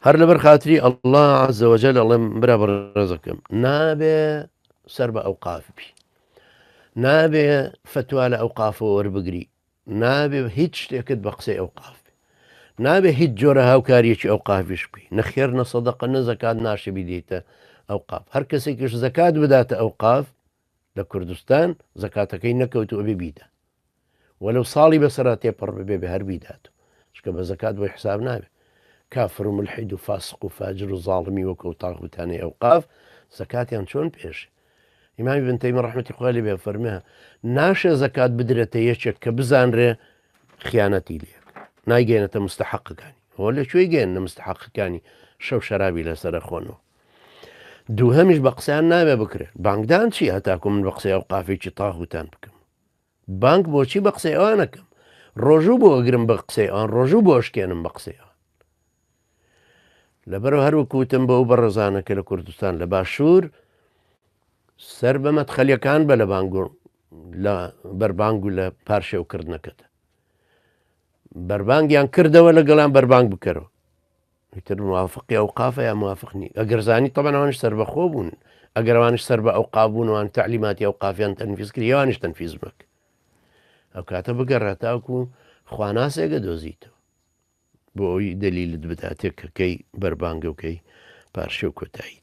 هەر لەبەر خاتری الله عز وجل ئەڵێم برا بەڕێزەکەم نابێ سەر بە ئەوقافبی، نابێ فتوا لە ئەوقافەوە وەربگری، نابێ هیچ شتێکت بە قسەی ئەوقاف بێ، نابێ هیچ جۆرە هاوکاریەکی ئەوقافیش بی، نەخێر نە سەدەقە نە زەکات ناشی بدەیتە ئەوقاف. هەر کەسێکیش زەکات بداتە ئەوقاف لە کوردستان زەکاتەکەی نەکەوتووە ببیدە، وەلەو ساڵی بەسەرا تێپەڕ ببێ بە هەر بیدات، چکە بە زەکات بۆی حساب نابێت. کافر و ملحید و فاسق و فاجر و زاڵمی وەکەو تاغوتانەی ئەوقاف زەکاتیان چۆن پێش. ئیمامی بن تەیمیە ڕەحمەتی خوا لێ بێ فەرمێ ناشێ زەکات بدرێتە یەکێک کە بزانرێ خیانەتی لێ نایگەێنێتە مستحقەکانی، هۆ لەکوێ گەێنە مستحقەکانی شەو شەرابی لەسرە خۆنەوە. دووهەمیش بە قسەیان نابێ بکرێت. بانگدان چی هەتاکو من بە قسەی ئەوقافێکی تاغوتان بکەم؟ بانک بۆچی بە قسەی ئەوانەکەم؟ ڕۆژوو بۆ ئەگرم بە قسەی ئەوان، ڕۆژوو بۆ شکێنم بە قسەی ئەوان. لەبەرەوە هەروەکوتم بە و بە ڕێزانەکە لە کوردستان لە باشوور سەر بە مەدخەلیەکان بە لە بانگۆ لە بەربانگ و لە پارشێوکردنەکەتە بەربانگیان کردەوە لەگەڵان بەربانگ بکەرەوە تر موافقی ئەوقافە یا موافقنی ئەگەرزانی تەبەنەوانش سەر بەخۆ بوون، ئەگەروانش سەر بە ئەوقابوونەوان تعلیماتی ئەوقافیان تەنفیز کرد یوانش تەنفیز بک ئەو کاتە بگەڕێتاوکو خواناسێگە دۆزیتەوە بۆ ئەوی دەلیلت بداتێک کەکەی بەربانگەوکەی پارشێ و کۆتایی.